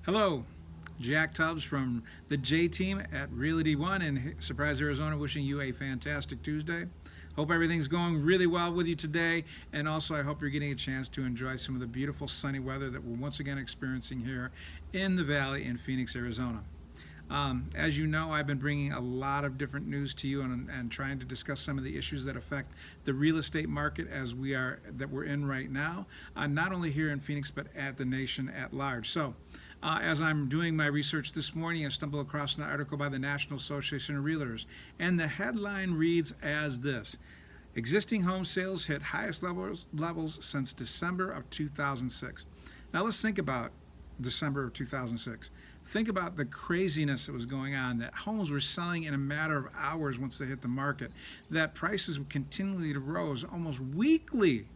Hello, Jack Tubbs from the J Team at Realty One in Surprise, Arizona, wishing you a fantastic Tuesday. Hope everything's going really well with you today, and also I hope you're getting a chance to enjoy some of the beautiful sunny weather that we're once again experiencing here in the Valley in Phoenix, Arizona. As you know, I've been bringing a lot of different news to you and trying to discuss some of the issues that affect the real estate market as we're in right now, not only here in Phoenix but at the nation at large. So, as I'm doing my research this morning, I stumbled across an article by the National Association of Realtors, and the headline reads as this: Existing home sales hit highest levels since December of 2006. Now let's think about December of 2006. Think about the craziness that was going on, that homes were selling in a matter of hours once they hit the market, that prices continually rose almost weekly.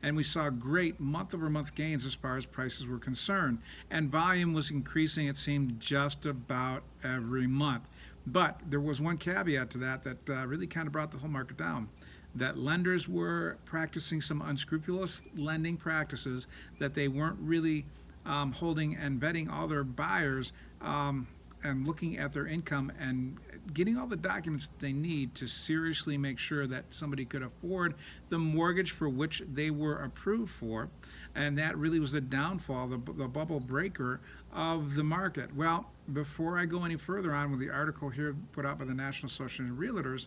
And we saw great month over month gains as far as prices were concerned. And volume was increasing, it seemed, just about every month. But there was one caveat to that really kind of brought the whole market down. That lenders were practicing some unscrupulous lending practices, that they weren't really holding and vetting all their buyers and looking at their income and getting all the documents that they need to seriously make sure that somebody could afford the mortgage for which they were approved for. And that really was the downfall, the bubble breaker of the market. Well, before I go any further on with the article here put out by the National Association of Realtors,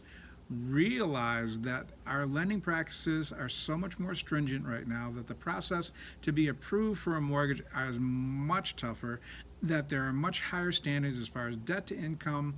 realize that our lending practices are so much more stringent right now, that the process to be approved for a mortgage is much tougher, that there are much higher standards as far as debt to income,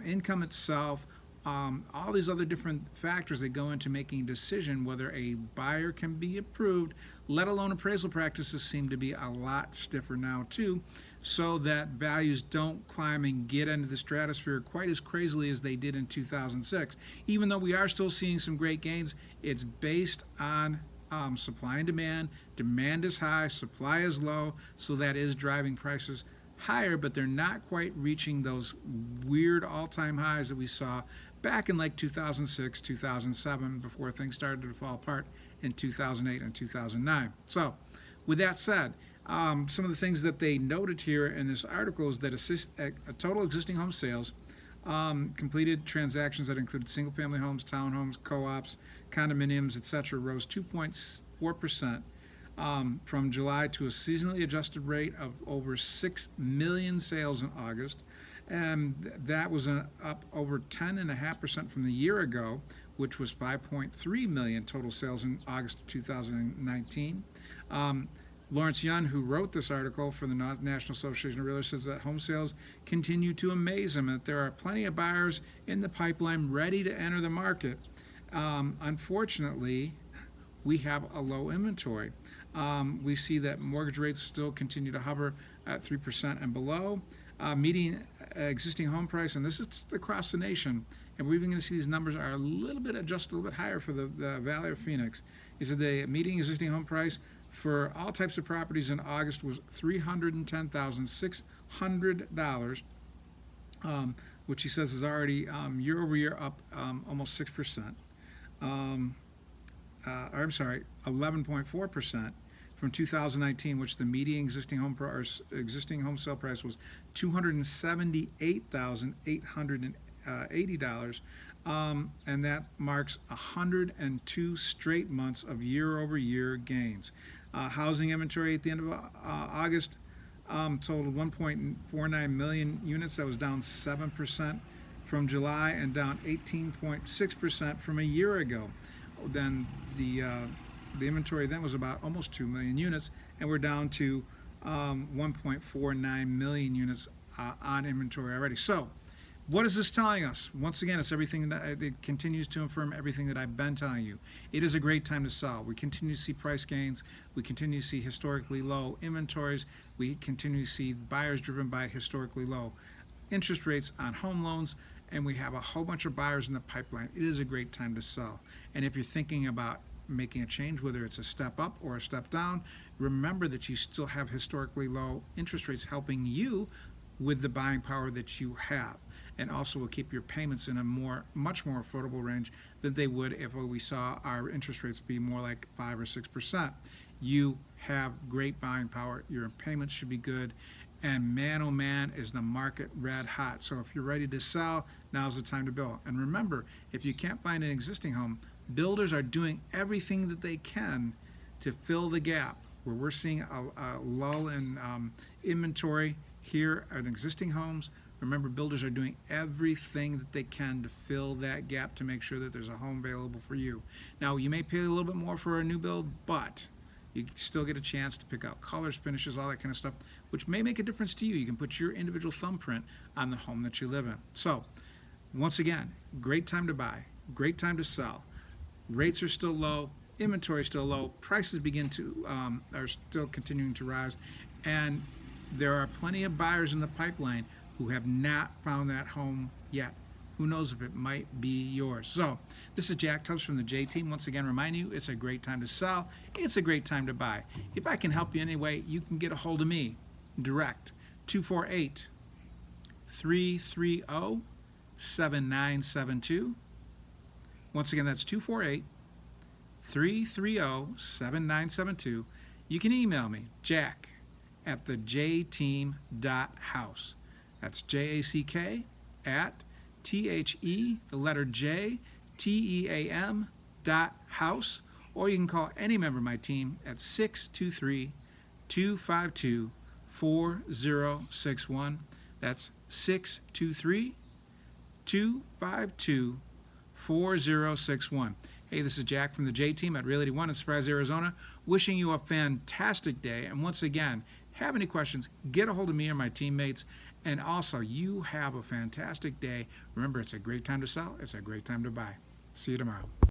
income itself, all these other different factors that go into making a decision whether a buyer can be approved, let alone appraisal practices seem to be a lot stiffer now too, so that values don't climb and get into the stratosphere quite as crazily as they did in 2006. Even though we are still seeing some great gains, it's based on supply and demand. Demand is high, supply is low, so that is driving prices higher, but they're not quite reaching those weird all-time highs that we saw back in like 2006, 2007, before things started to fall apart in 2008 and 2009. So, with that said, some of the things that they noted here in this article is that total existing home sales, completed transactions that included single-family homes, townhomes, co-ops, condominiums, etc., rose 2.4% from July to a seasonally adjusted rate of over 6 million sales in August. And that was up over 10.5% from the year ago, which was 5.3 million total sales in August of 2019. Lawrence Yun, who wrote this article for the National Association of Realtors, says that home sales continue to amaze him, and that there are plenty of buyers in the pipeline ready to enter the market. Unfortunately, we have a low inventory. We see that mortgage rates still continue to hover at 3% and below. Median existing home price, and this is across the nation, and we're even going to see these numbers are a little bit adjusted a little bit higher for the Valley of Phoenix, is that the median existing home price for all types of properties in August was $310,600, which he says is already year over year up almost 6%. I'm sorry, 11.4% from 2019, which the median existing home sale price was $278,880, and that marks 102 straight months of year-over-year gains. Housing inventory at the end of August totaled 1.49 million units. That was down 7% from July and down 18.6% from a year ago. Then the inventory then was about almost 2 million units, and we're down to 1.49 million units on inventory already. So, what is this telling us? Once again, it's everything that it continues to affirm everything that I've been telling you. It is a great time to sell. We continue to see price gains. We continue to see historically low inventories. We continue to see buyers driven by historically low interest rates on home loans, and we have a whole bunch of buyers in the pipeline. It is a great time to sell. And if you're thinking about making a change, whether it's a step up or a step down, remember that you still have historically low interest rates helping you with the buying power that you have, and also will keep your payments in a much more affordable range than they would if we saw our interest rates be more like 5 or 6%. You have great buying power. Your payments should be good, And man, oh man, is the market red hot. So if you're ready to sell, now's the time to build. And remember, if you can't find an existing home, builders are doing everything that they can to fill the gap where we're seeing a lull in inventory here at existing homes. Remember, builders are doing everything that they can to fill that gap to make sure that there's a home available for you. Now, you may pay a little bit more for a new build, but you still get a chance to pick out colors, finishes, all that kind of stuff, which may make a difference to you. You can put your individual thumbprint on the home that you live in. So, once again, great time to buy, great time to sell. Rates are still low, inventory is still low, prices are still continuing to rise, and there are plenty of buyers in the pipeline who have not found that home yet. Who knows if it might be yours. So, this is Jack Tubbs from the J Team. Once again, remind you, it's a great time to sell. It's a great time to buy. If I can help you in any way, you can get a hold of me direct, 248-330-7972. Once again, that's 248-330-7972. You can email me, jack@thejteam.house. That's JACK at THE, the letter J, TEAM.house, or you can call any member of my team at 623-252-4061. That's 623-252-4061. Hey, this is Jack from the J Team at Realty One in Surprise, Arizona, wishing you a fantastic day. And once again, have any questions, get a hold of me or my teammates. And also, you have a fantastic day. Remember, it's a great time to sell. It's a great time to buy. See you tomorrow.